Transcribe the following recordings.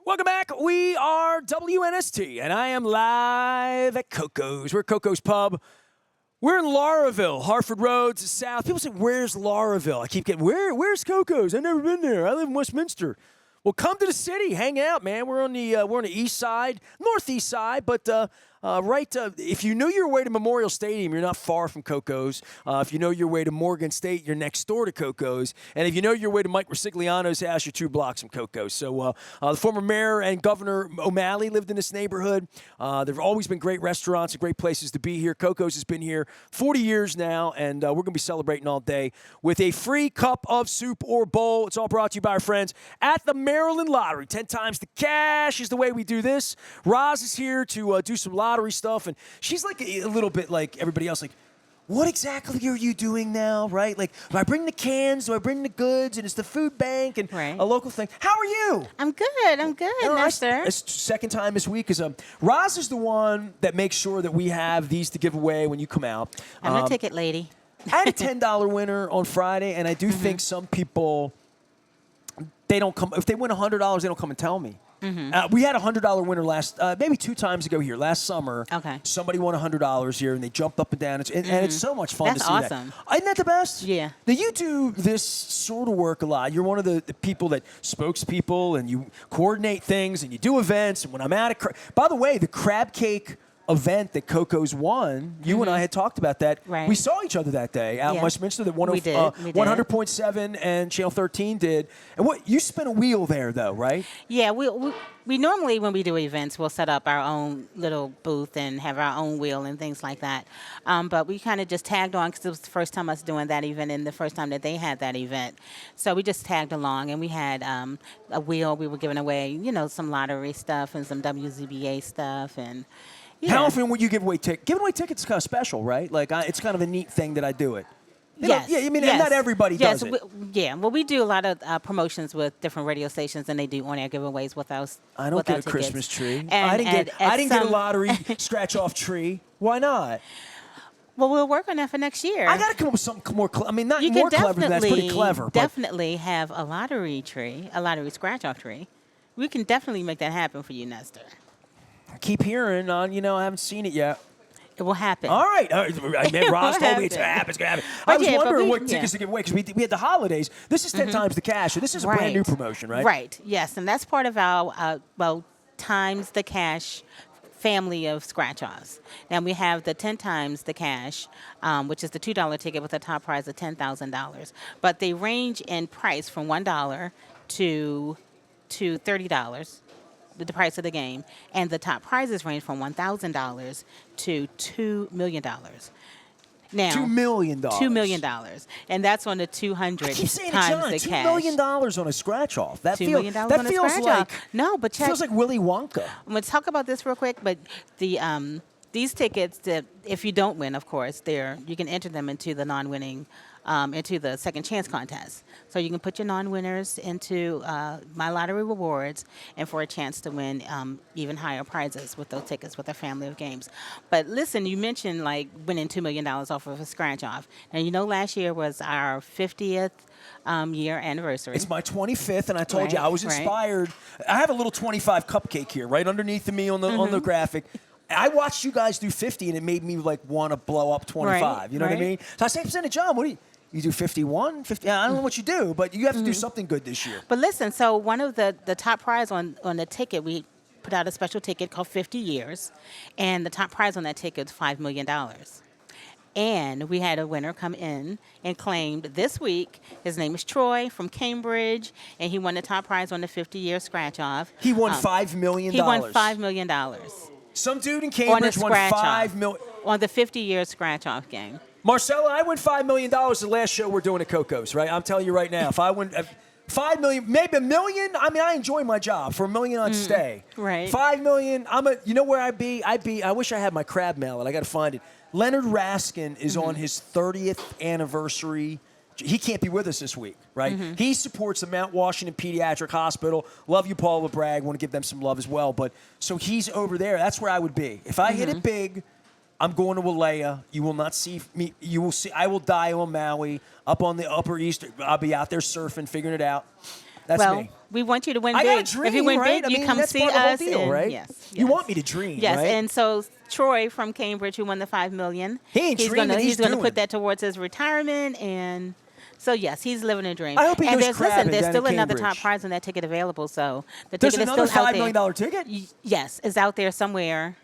Welcome back. We are WNST, and I am live at Koco's. We're at Koco's Pub. We're in Lauraville, Hartford Road to South. People say, "Where's Lauraville?" I keep getting, "Where's Koco's?" I've never been there. I live in Westminster. Well, come to the city, hang out, man. We're on the east side, northeast side, but if you know your way to Memorial Stadium, you're not far from Koco's. If you know your way to Morgan State, you're next door to Koco's. And if you know your way to Mike Ricigliano's house, you're 2 blocks from Koco's. So the former mayor and Governor O'Malley lived in this neighborhood. There have always been great restaurants and great places to be here. Koco's has been here 40 years now, and we're going to be celebrating all day with a free cup of soup or bowl. It's all brought to you by our friends at the Maryland Lottery. 10 times the cash is the way we do this. Roz is here to do some lottery stuff, and she's like a little bit like everybody else, like, what exactly are you doing now, right? Like, do I bring the cans? Do I bring the goods? And it's the food bank and a local thing. How are you? I'm good, Nestor. It's second time this week. Roz is the one that makes sure that we have these to give away when you come out. I'm a ticket lady. I had a $10 winner on Friday, and I do think some people, they don't come. If they win $100, they don't come and tell me. We had a $100 winner maybe 2 times ago here last summer. Okay. Somebody won $100 here, and they jumped up and down. And it's so much fun to see awesome. that. Isn't that the best? Yeah. Now, you do this sort of work a lot. You're one of the people that spokespeople, and you coordinate things, and you do events. And when I'm at by the way, the crab cake event that Koco's won, you and I had talked about that. Right. We saw each other that day out in Westminster that 100.7 and Channel 13 did. And you spin a wheel there, though, right? Yeah, we normally, when we do events, we'll set up our own little booth and have our own wheel and things like that. But we kind of just tagged on because it was the first time us doing that event and the first time that they had that event. So we just tagged along, and we had a wheel. We were giving away, some lottery stuff and some WZBA stuff, and How often would you give away tickets? Giving away tickets is kind of special, right? Like, it's kind of a neat thing that I do it. And not everybody does it. Well, we do a lot of promotions with different radio stations, and they do on-air giveaways with us. I don't get a Christmas tree. I didn't get a lottery scratch-off tree. Why not? Well, we'll work on that for next year. I got to come up with something more clever. I mean, not more clever than that. It's pretty clever. Definitely have a lottery tree, a lottery scratch-off tree. We can definitely make that happen for you, Nestor. I keep hearing I haven't seen it yet. It will happen. All right. Ross told me it's going to happen. It's going to happen. I was wondering what tickets to give away because we had the holidays. This is 10 times the cash. So this is a brand new promotion, right? Right. Yes. And that's part of our, times the cash family of scratch-offs. Now we have the 10 times the cash, which is the $2 ticket with a top prize of $10,000. But they range in price from $1 to $30. The price of the game, and the top prizes range from $1,000 to $2 million. Now, $2 million. $2 million, and that's on the 200 I keep saying times the $2 cash. $2 million on a scratch off. That $2 million on a feels scratch like off. No, but check. Feels like Willy Wonka. I'm going to talk about this real quick, but these tickets, if you don't win, of course, you can enter them into the non-winning. Into the second chance contest. So you can put your non-winners into My Lottery Rewards and for a chance to win even higher prizes with those tickets with a family of games. But listen, you mentioned like winning $2 million off of a scratch-off. Now, last year was our 50th year anniversary. It's my 25th, and I told you I was inspired. I have a little 25 cupcake here right underneath me on the graphic. I watched you guys do 50, and it made me want to blow up 25. You know what I mean? So I say, John, what do you do 51, 50? I don't know what you do, but you have to do something good this year. But listen, so one of the top prize on the ticket, we put out a special ticket called 50 Years, and the top prize on that ticket is $5 million. And we had a winner come in and claimed this week. His name is Troy from Cambridge, and he won the top prize on the 50-year scratch-off. He won $5 million. He won $5 million. Some dude in Cambridge won $5 million. On the 50-year scratch-off game. Marcella, I win $5 million the last show we're doing at Koco's, right? I'm telling you right now, if I win $5 million, maybe $1 million, I mean, I enjoy my job. For $1 million, I'd stay. Right. $5 million, you know where I'd be? I wish I had my crab mallet. I got to find it. Leonard Raskin is on his 30th anniversary. He can't be with us this week, right? He supports the Mount Washington Pediatric Hospital. Love you, Paul LeBragg. Want to give them some love as well. But so he's over there. That's where I would be. If I hit it big, I'm going to Walea. You will not see me. You will see. I will die on Maui, up on the Upper East. I'll be out there surfing, figuring it out. That's well, me. we want you to win I big. got to dream, if you win right? big, I you mean, come that's see part of the whole us. deal, and, right? Yes, You yes. want me to dream, Yes, right? and so Troy from Cambridge, who won the $5 million, He ain't dreaming, he's going to doing. put that towards his retirement, and so yes, he's living a dream. I hope he and goes there's crabbing there's down in still another top Cambridge. prize on that ticket available. So the There's ticket is another still out $5 there. million ticket? Yes, it's out there somewhere.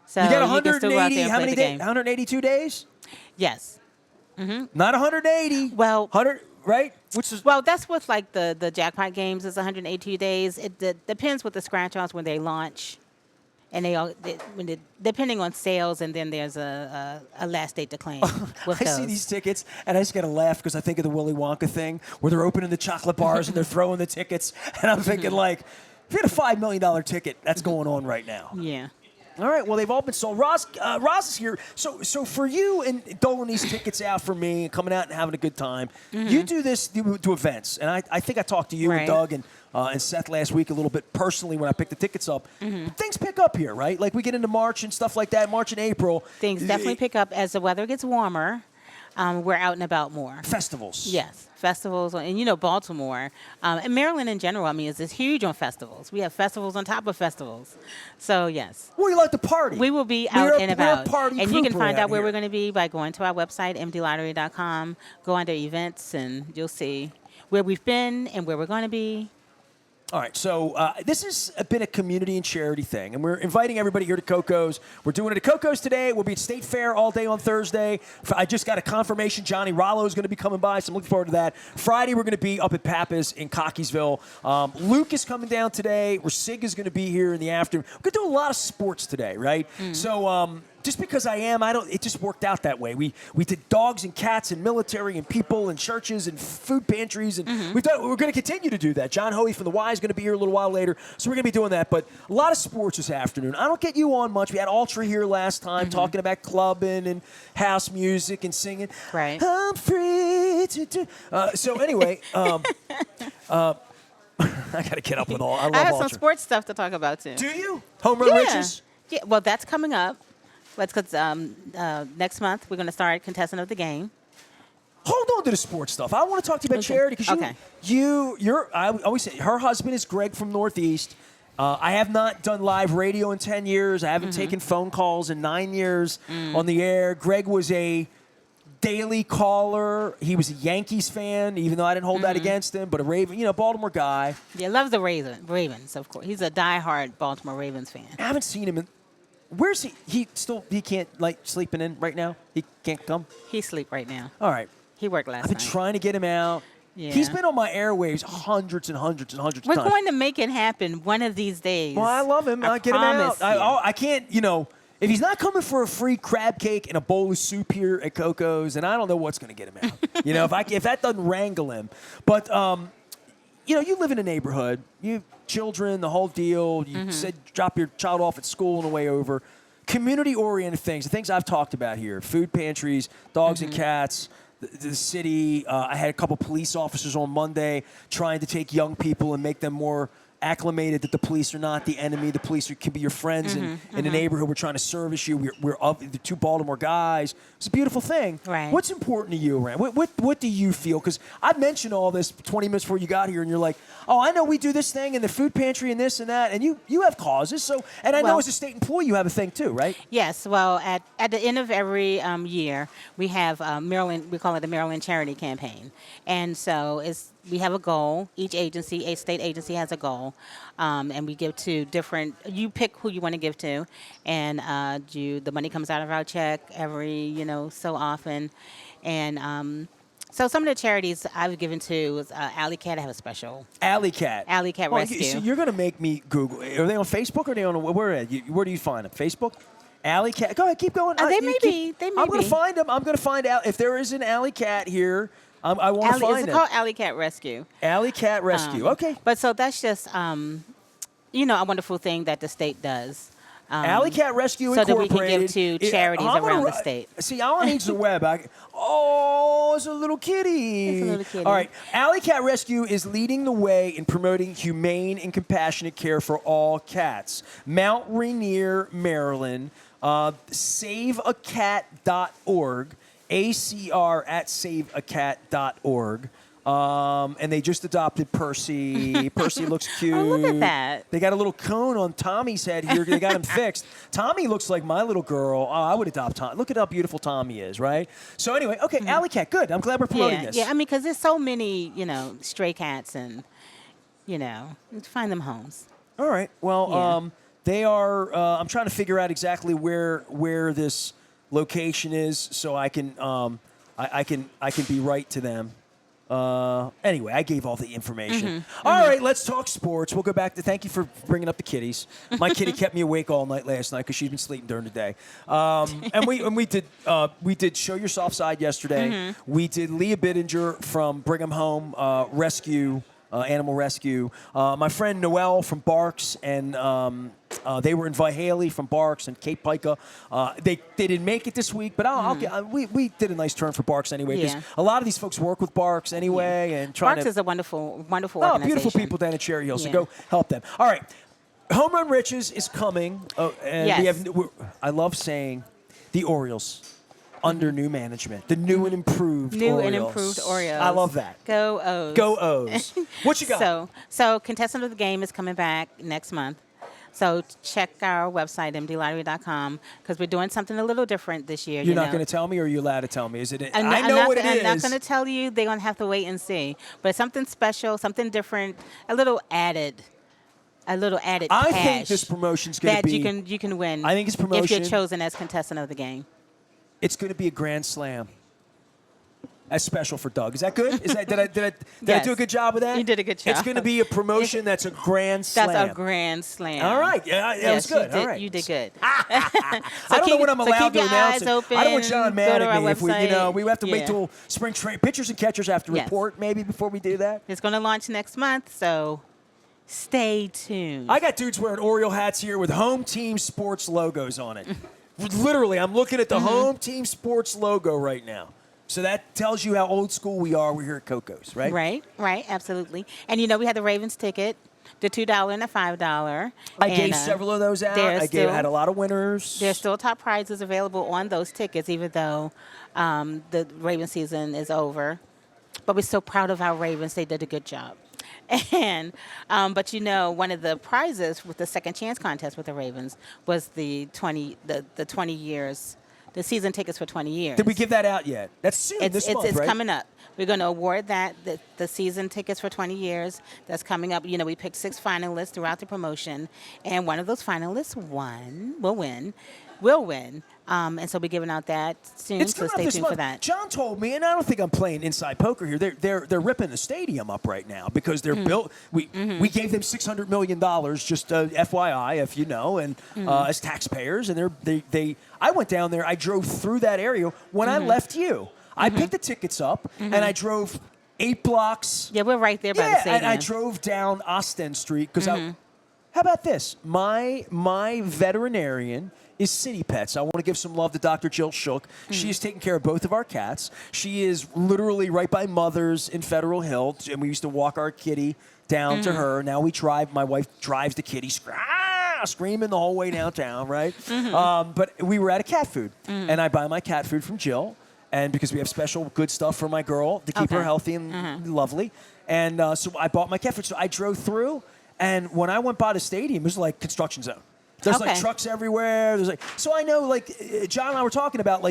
So You got can still go out 180, there and how play many the days? game. 182 days? Yes. Not 180. Well, 100, right? Which is Well, that's with like the jackpot games. It's 182 days. It depends with the scratch offs when they launch, and depending on sales, and then there's a last date to claim. With I those. see these tickets, and I just got to laugh because I think of the Willy Wonka thing where they're opening the chocolate bars and they're throwing the tickets, and I'm thinking like, if you had a $5 million ticket, that's going on right now. Yeah. All right, well, they've all been sold. Roz is here. So for you and doling these tickets out for me and coming out and having a good time, you do this to events. And I think I talked to you and Right. Doug and Seth last week a little bit personally when I picked the tickets up. Things pick up here, right? Like we get into March and stuff like that, March and April. Things definitely pick up as the weather gets warmer. We're out and about more. Festivals. Yes, festivals, and Baltimore and Maryland in general. I mean, is huge on festivals. We have festivals on top of festivals. So yes, Well, you like to party. we will be We're out a- and we're a about, party and you can pooper find out out where here. we're going to be by going to our website mdlottery.com. Go under events, and you'll see where we've been and where we're going to be. All right, so this has been a community and charity thing, and we're inviting everybody here to Koco's. We're doing it at Koco's today. We'll be at State Fair all day on Thursday. I just got a confirmation Johnny Rollo is going to be coming by, so I'm looking forward to that. Friday, we're going to be up at Pappas in Cockeysville. Luke is coming down today. Sig is going to be here in the afternoon. We're going to do a lot of sports today, right? So just because I am, it just worked out that way. We did dogs and cats and military and people and churches and food pantries, and we're going to continue to do that. John Hoey from the Y is going to be here a little while later, so we're going to be doing that. But a lot of sports this afternoon. I don't get you on much. We had Ultra here last time talking about clubbing and house music and singing. Right. I'm free to do. So anyway, I got to get up with all. I love I have Ultra. some sports stuff to talk about too. Do you? Home Run Yeah. Riches? Yeah. Well, that's coming up. That's because next month we're going to start contestant of the game. Hold on to the sports stuff. I want to talk to you about Okay. charity because Okay. I always say her husband is Greg from Northeast. I have not done live radio in 10 years. I haven't taken phone calls in 9 years on the air. Greg was a daily caller. He was a Yankees fan, even though I didn't hold that against him, but a Raven, Baltimore guy. Yeah, loves the Ravens, of course. He's a diehard Baltimore Ravens fan. I haven't seen him in. Where's he? He can't, sleeping in right now? He can't come? He's asleep right now. All right. He worked last I've been night. trying to get him out. Yeah. He's been on my airwaves hundreds and hundreds and hundreds We're of times. going to make it happen one of these days. Well, I love him. I I'll get him out. promise you. I can't, if he's not coming for a free crab cake and a bowl of soup here at Koco's, then I don't know what's going to get him out. If that doesn't wrangle him. But, you live in a neighborhood. You have children, the whole deal. You said drop your child off at school on the way over. Community-oriented things, the things I've talked about here, food pantries, dogs and cats, the city. I had a couple police officers on Monday trying to take young people and make them more acclimated that the police are not the enemy. The police can be your friends in the neighborhood. We're trying to service you. We're of the two Baltimore guys. It's a beautiful thing. Right. What's important to you, Rand? What do you feel? Because I mentioned all this 20 minutes before you got here, and you're like, oh, I know we do this thing in the food pantry and this and that, and you have causes. So, and I know Well- as a state employee, you have a thing too, right? Yes. Well, at the end of every year, we have Maryland. We call it the Maryland Charity Campaign, and so we have a goal. Each agency, a state agency, has a goal, and we give to different. You pick who you want to give to, and the money comes out of our check every so often, and. So some of the charities I've given to was Alley Cat. I have a special. Alley Cat. Alley Cat Rescue. So you're going to make me Google. Are they on Facebook or are they on where do you find them? Facebook? Alley Cat. Go ahead, keep going. They You may keep- be. They may I'm going be. to find them. I'm going to find out if there is an Alley Cat here. I want to find It's it. called Alley Cat Rescue. Alley Cat Rescue. Okay. But so that's just a wonderful thing that the state does. Alley Cat Rescue so that we Incorporated. can give to charities I'm gonna around the ri- state. See, all I need is the web. It's a little kitty. It's a little kitty. All right. Alley Cat Rescue is leading the way in promoting humane and compassionate care for all cats. Mount Rainier, Maryland. SaveACat.org. ACR at SaveACat.org. And they just adopted Percy. Percy looks cute. Oh, look at that. They got a little cone on Tommy's head here. They got him fixed. Tommy looks like my little girl. Oh, I would adopt Tommy. Look at how beautiful Tommy is, right? So anyway, okay, Alley Cat, good. I'm glad we're promoting this. Yeah, I mean, because there's so many, stray cats and, find them homes. All right. Well, Yeah. they are. I'm trying to figure out exactly where this location is, so I can I can be right to them. Anyway, I gave all the information. All right, let's talk sports. We'll go back to thank you for bringing up the kitties. My kitty kept me awake all night last night because she's been sleeping during the day. And we did Show Your Soft Side yesterday. We did Leah Bittinger from Bring 'Em Home Rescue. Animal Rescue. My friend Noelle from Barks, and they were in Haley from Barks and Cape Pica. They didn't make it this week, but we did a nice turn for Barks anyway, because Yeah. a lot of these folks work with Barks anyway. And trying Barks to, is a wonderful organization. beautiful people down at Cherry Hill, so Yeah. go help them. All right, Home Run Riches is coming, and Yes. I love saying the Orioles. Under new management, the new and improved Orioles. I love that. Go O's. Go O's. What you got? So contestant of the game is coming back next month. So check our website, mdlottery.com, because we're doing something a little different this year. You're not going to tell me, or are you allowed to tell me? Is it? I'm I know what it is. I'm not going to tell you. They're going to have to wait and see. But something special, something different, a little added cash. I think this promotion's going to be. That you can win. I think this if promotion. you're chosen as contestant of the game. It's going to be a grand slam. That's special for Doug. Is that good? Is that did I Yes. do a good job with that? You did a good job. It's going to be a promotion that's a grand slam. That's a grand slam. All right. Yeah, that was good. All right. You did good. I don't know when I'm allowed keep to your announce eyes it. open, I don't want John go mad to at our me if we, website. we have to wait Yeah. till spring training. Pitchers and catchers have to Yes. report maybe before we do that. It's going to launch next month, so stay tuned. I got dudes wearing Oriole hats here with Home Team Sports logos on it. Literally, I'm looking at the Home Team Sports logo right now. So that tells you how old school we are. We're here at Koco's, right? Right, absolutely. And we had the Ravens ticket, the $2 and the $5. I gave several of those out. Had a lot of winners. There's still top prizes available on those tickets, even though the Ravens season is over. But we're so proud of our Ravens. They did a good job. And but one of the prizes with the second chance contest with the Ravens was the 20 years, the season tickets for 20 years. Did we give that out yet? That's soon. This month, it's right? coming up. We're going to award the season tickets for 20 years. That's coming up. We picked 6 finalists throughout the promotion, and one of those finalists will win. And so we're giving out that soon, It's so coming up stay this tuned month. for that. John told me, and I don't think I'm playing inside poker here. They're ripping the stadium up right now because they're built. We gave them $600 million, just FYI, if you know, and as taxpayers. And they I went down there. I drove through that area when I left you. I picked the tickets up and I drove 8 blocks. Yeah, we're right there by the stadium. And I drove down Ostend Street because how about this? My veterinarian is City Pets. I want to give some love to Dr. Jill Shook. She is taking care of both of our cats. She is literally right by Mother's in Federal Hill, and we used to walk our kitty down to her. Now we drive. My wife drives the kitty, screaming the whole way downtown, right? But we were at a cat food, and I buy my cat food from Jill, and because we have special good stuff for my girl to keep her healthy and lovely, and so I bought my cat food. So I drove through, and when I went by the stadium, it was like construction zone. There's like trucks everywhere. So I know, John and I were talking about,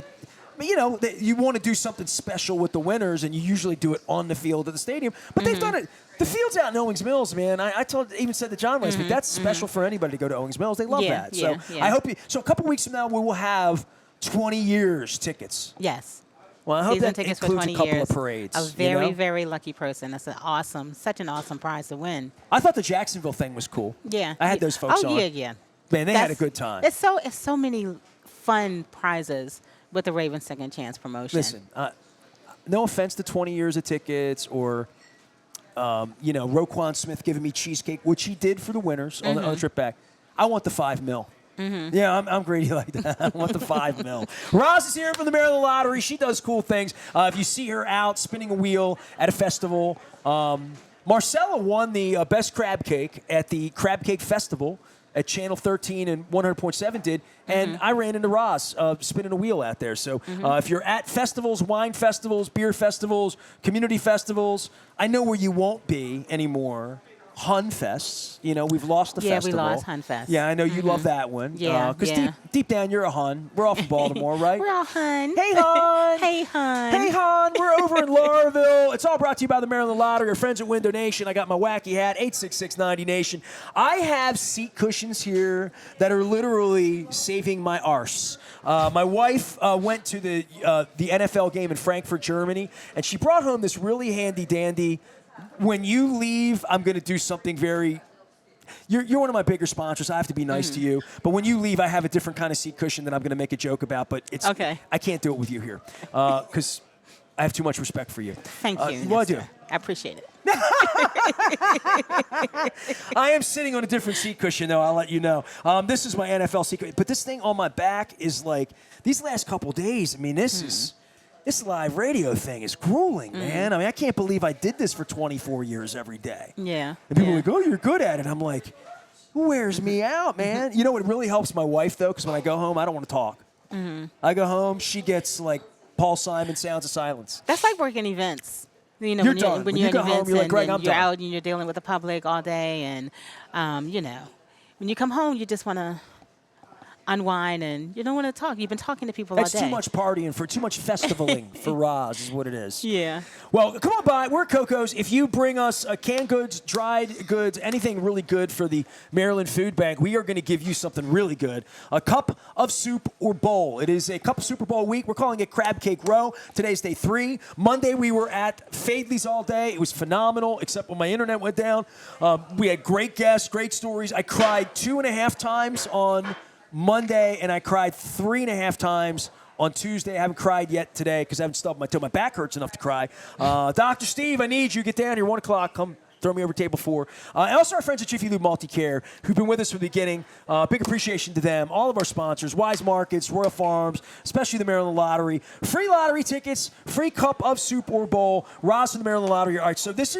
you want to do something special with the winners, and you usually do it on the field at the stadium. But they've done it. The field's out in Owings Mills, man. I even said to John last week, that's special for anybody to go to Owings Mills. They love that. So I hope you. So a couple weeks from now, we will have 20 years tickets. Yes. Well, I hope Season that tickets for includes 20 a couple years. of parades. A very, very lucky person. That's such an awesome prize to win. I thought the Jacksonville thing was cool. Yeah. I had those folks on. Oh, yeah. Man, they had a good time. It's so many fun prizes with the Ravens Second Chance promotion. Listen, no offense to 20 years of tickets or, Roquan Smith giving me cheesecake, which he did for the winners on the trip back. I want the $5 million. Yeah, I'm greedy like that. I want the $5 million. Roz is here from the Maryland Lottery. She does cool things. If you see her out spinning a wheel at a festival, Marcella won the best crab cake at the Crab Cake Festival. at Channel 13 and 100.7 did, and I ran into Roz spinning a wheel out there. So if you're at festivals, wine festivals, beer festivals, community festivals, I know where you won't be anymore. Hun Fests, we've lost the festival. Yeah, we lost Hun Fest. Yeah, I know you love that one. Yeah, because deep down you're a Hun. We're off in Baltimore, right? We're all Hun. Hey, Hun. Hey, Hun. Hey, Hun. We're over in Lauraville. It's all brought to you by the Maryland Lottery. Our friends at Window Nation. I got my wacky hat, 86690Nation. I have seat cushions here that are literally saving my arse. My wife went to the NFL game in Frankfurt, Germany, and she brought home this really handy-dandy. When you leave, I'm going to do something very... You're one of my bigger sponsors. I have to be nice to you. But when you leave, I have a different kind of seat cushion that I'm going to make a joke about. But it's okay. I can't do it with you here because I have too much respect for you. Thank you. Well, I do. I appreciate it. I am sitting on a different seat cushion, though. I'll let you know. This is my NFL seat cushion. But this thing on my back is like... These last couple days, I mean, this live radio thing is grueling, man. I mean, I can't believe I did this for 24 years every day. Yeah. And people are like, oh, you're good at it. I'm like, who wears me out, man? You know what really helps my wife, though? Because when I go home, I don't want to talk. I go home, she gets like Paul Simon Sounds of Silence. That's like working events. You're done. When you in go home, events you're like, Greg, I'm you're done. out and you're dealing with the public all day. And, when you come home, you just want to unwind and you don't want to talk. You've been talking to people all day. It's too much partying for too much festivaling for Roz is what it is. Yeah. Well, come on by. We're Koco's. If you bring us canned goods, dried goods, anything really good for the Maryland Food Bank, we are going to give you something really good. A cup of soup or bowl. It is a cup of soup or bowl week. We're calling it Crab Cake Row. Today's day 3. Monday we were at Fadley's all day. It was phenomenal, except when my internet went down. We had great guests, great stories. I cried 2.5 times on Monday, and I cried 3.5 times on Tuesday. I haven't cried yet today because I haven't stubbed my toe. My back hurts enough to cry. Dr. Steve, I need you. Get down here, 1 o'clock. Come throw me over table 4. And also our friends at Jiffy Lube Multicare who've been with us from the beginning. Big appreciation to them. All of our sponsors, Wise Markets, Royal Farms, especially the Maryland Lottery. Free lottery tickets, free cup of soup or bowl. Roz from the Maryland Lottery. All right, so this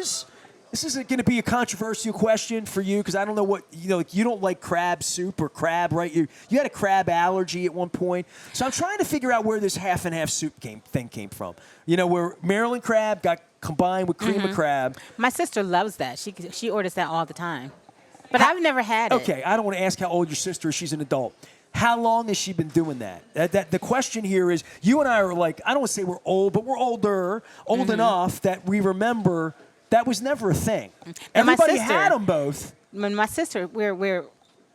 isn't going to be a controversial question for you because I don't know what, you don't like crab soup or crab, right? You had a crab allergy at one point. So I'm trying to figure out where this half and half soup thing came from. Where Maryland crab got combined with cream of crab. My sister loves that. She orders that all the time. But I've never had it. Okay, I don't want to ask how old your sister is. She's an adult. How long has she been doing that? The question here is, you and I are like, I don't want to say we're old, but we're old enough that we remember that was never a thing. Everybody had them both. When my sister, we're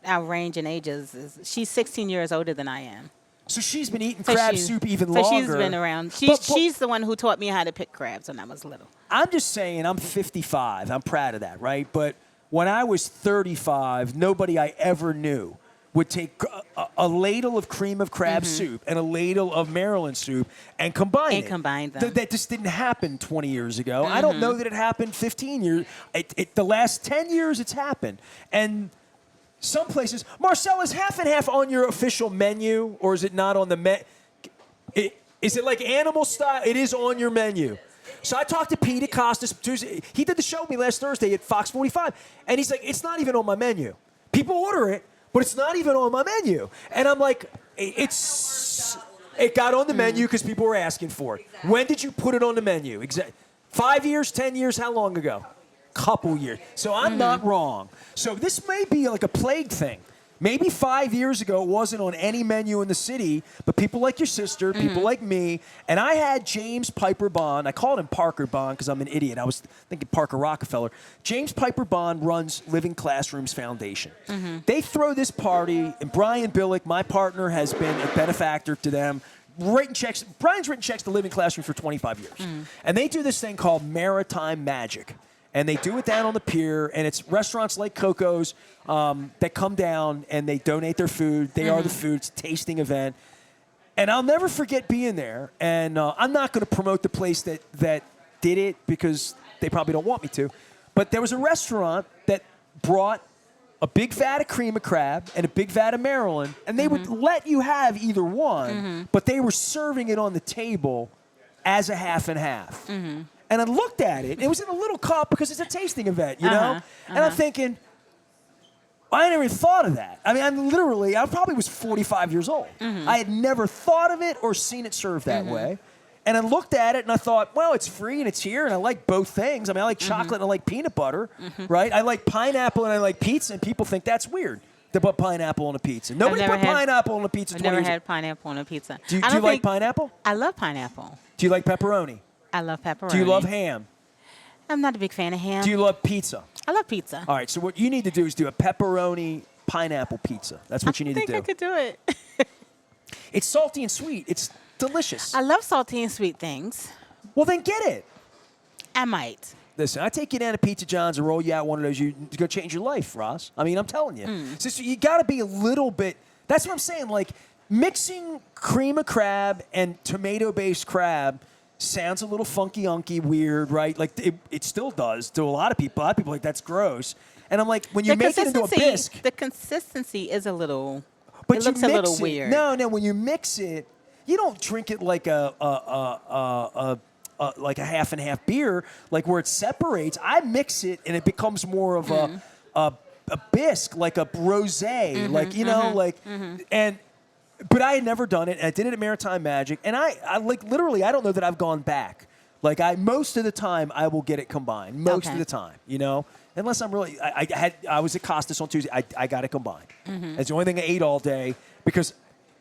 our range in ages. She's 16 years older than I am. So she's been eating crab soup even longer. So she's been around. She's the one who taught me how to pick crabs when I was little. I'm just saying, I'm 55. I'm proud of that, right? But when I was 35, nobody I ever knew would take a ladle of cream of crab soup and a ladle of Maryland soup and combine them. That just didn't happen 20 years ago. I don't know that it happened 15 years. The last 10 years it's happened. And some places, Marcel, is half and half on your official menu, or is it not on the menu? Is it like animal style? It is on your menu. So I talked to Pete Acosta. He did the show with me last Thursday at Fox 45, and he's like, it's not even on my menu. People order it, but it's not even on my menu. And I'm like, it got on the menu because people were asking for it. When did you put it on the menu? 5 years, 10 years, how long ago? Couple years. So I'm not wrong. So this may be like a plague thing. Maybe 5 years ago it wasn't on any menu in the city, but people like your sister, people like me, and I had James Piper Bond. I called him Parker Bond because I'm an idiot. I was thinking Parker Rockefeller. James Piper Bond runs Living Classrooms Foundation. They throw this party, and Brian Billick, my partner, has been a benefactor to them. Brian's written checks to Living Classrooms for 25 years. And they do this thing called Maritime Magic. And they do it down on the pier, and it's restaurants like Koco's that come down and they donate their food. They are the food. It's a tasting event. And I'll never forget being there. And I'm not going to promote the place that did it because they probably don't want me to. But there was a restaurant that brought a big vat of cream of crab and a big vat of Maryland, and they would let you have either one, but they were serving it on the table as a half and half. And I looked at it. It was in a little cup because it's a tasting event, you know? And I'm thinking, I never thought of that. I mean, I probably was 45 years old. I had never thought of it or seen it served that way. And I looked at it and I thought, well, it's free and it's here, and I like both things. I mean, I like chocolate and I like peanut butter, right? I like pineapple and I like pizza, and people think that's weird to put pineapple on a pizza. Nobody put pineapple on a pizza. I've never had pineapple on a pizza. Do you like pineapple? I love pineapple. Do you like pepperoni? I love pepperoni. Do you love ham? I'm not a big fan of ham. Do you love pizza? I love pizza. All right, so what you need to do is do a pepperoni pineapple pizza. That's what you need to do. I think I could do it. It's salty and sweet. It's delicious. I love salty and sweet things. Well, then get it. I might. Listen, I take you down to Pizza John's and roll you out one of those. You're going to change your life, Ross. I mean, I'm telling you. So you got to be a little bit. That's what I'm saying. Like, mixing cream of crab and tomato-based crab sounds a little funky-unky, weird, right? Like, it still does to a lot of people. A lot of people are like, that's gross. And I'm like, when you make it into a bisque. The consistency is a little, but it looks a little weird. No, when you mix it, you don't drink it like a half and half beer, like where it separates. I mix it and it becomes more of a bisque, like a rosé, like, you know, and. But I had never done it, and I did it at Maritime Magic, and I like literally, I don't know that I've gone back. Like, most of the time, I will get it combined. Most of the time, you know, unless I'm really. I was at Costas on Tuesday. I got it combined. That's the only thing I ate all day because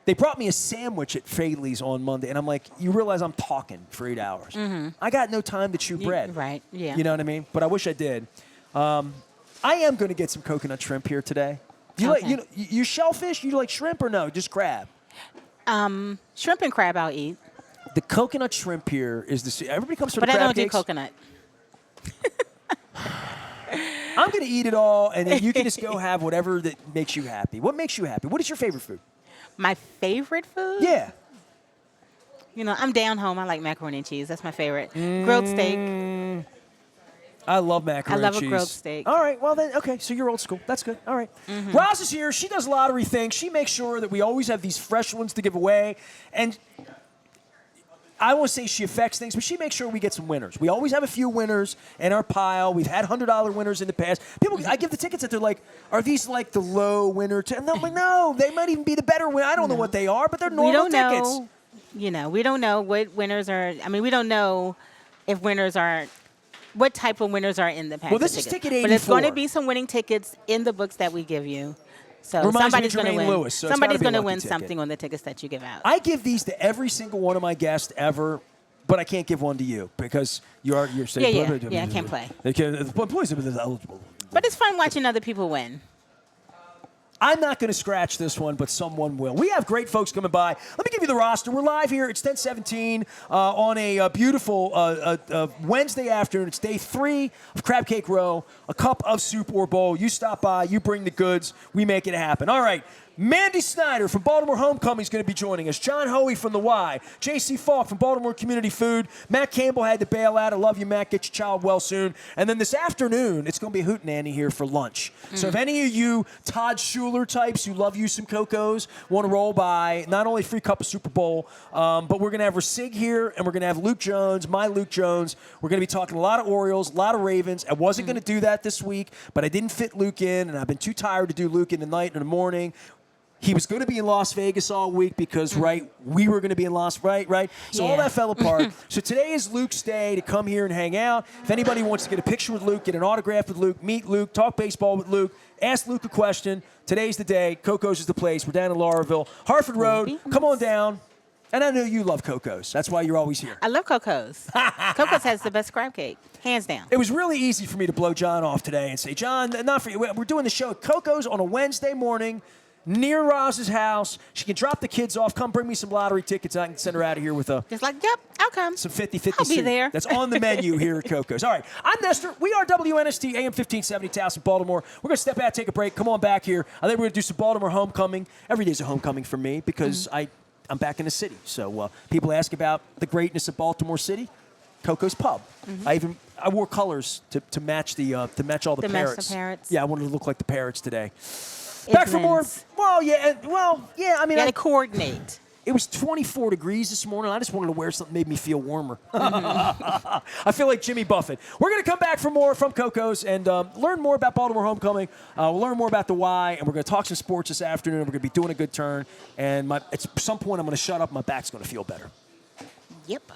they brought me a sandwich at Fadley's on Monday, and I'm like, you realize I'm talking for 8 hours. I got no time to chew bread. Right? Yeah. You know what I mean? But I wish I did. I am going to get some coconut shrimp here today. Do you like you shellfish? You like shrimp or no? Just crab? Shrimp and crab I'll eat. The coconut shrimp here is everybody comes for the crab But I don't cakes. do coconut. I'm going to eat it all, and then you can just go have whatever that makes you happy. What makes you happy? What is your favorite food? My favorite food? Yeah. You know, I'm down home. I like macaroni and cheese. That's my favorite. Grilled steak. I love macaroni and cheese. I love a grilled steak. All right, well then, okay, so you're old school. That's good. All right. Roz is here. She does lottery things. She makes sure that we always have these fresh ones to give away. And I won't say she affects things, but she makes sure we get some winners. We always have a few winners in our pile. We've had $100 winners in the past. People, I give the tickets that they're like, are these like the low winner? And I'm like, no, they might even be the better winner. I don't know what they are, but they're normal tickets. Know, you know, we don't know what winners are. I mean, we don't know if winners are. What type of winners are in the pack? Well, this is ticket 84. But it's going to be some winning tickets in the books that we give you. So somebody's going to win. Lewis, so somebody's going to win something on the tickets that you give out. I give these to every single one of my guests ever, but I can't give one to you because you're saying. Yeah, I can't play. Eligible. But it's fun watching other people win. I'm not going to scratch this one, but someone will. We have great folks coming by. Let me give you the roster. We're live here. It's 10:17 on a beautiful Wednesday afternoon. It's day 3 of Crab Cake Row, a cup of soup or bowl. You stop by. You bring the goods. We make it happen. All right. Mandy Snyder from Baltimore Homecoming is going to be joining us. John Hoey from The Y. J.C. Falk from Baltimore Community Food. Matt Campbell had to bail out. I love you, Matt. Get your child well soon. And then this afternoon, it's going to be a hootenanny here for lunch. So if any of you Todd Schuler types who love you some Cocos want to roll by, not only free cup of Super Bowl, but we're going to have Sig here, and we're going to have Luke Jones, my Luke Jones. We're going to be talking a lot of Orioles, a lot of Ravens. I wasn't going to do that this week, but I didn't fit Luke in, and I've been too tired to do Luke in the night and in the morning. He was going to be in Las Vegas all week because, we were going to be in right? So all that fell apart. So today is Luke's day to come here and hang out. If anybody wants to get a picture with Luke, get an autograph with Luke, meet Luke, talk baseball with Luke, ask Luke a question, today's the day. Coco's is the place. We're down in Lauraville. Hartford Road. Come on down. And I know you love Coco's. That's why you're always here. I love Coco's. Coco's has the best crab cake, hands down. It was really easy for me to blow John off today and say, John, not for you. We're doing the show at Coco's on a Wednesday morning. Near Roz's house. She can drop the kids off. Come bring me some lottery tickets. I can send her out of here with just like, yep, I'll come. Some 50-50 I'll be there. That's on the menu here at Coco's. All right. I'm Nestor. We are WNST AM 1570 Towson, Baltimore. We're going to step out, take a break. Come on back here. I think we're going to do some Baltimore homecoming. Every day's a homecoming for me because I'm back in the city. So people ask about the greatness of Baltimore City. Coco's Pub. I wore colors to match to match all the parrots. Match the parrots. Yeah, I wanted to look like the parrots today. Back for more. Well, yeah. I mean, you got to coordinate. It was 24 degrees this morning. I just wanted to wear something that made me feel warmer. I feel like Jimmy Buffett. We're going to come back for more from Koco's and learn more about Baltimore homecoming. We'll learn more about the why, and we're going to talk some sports this afternoon. We're going to be doing a good turn. And at some point, I'm going to shut up. My back's going to feel better. Yep.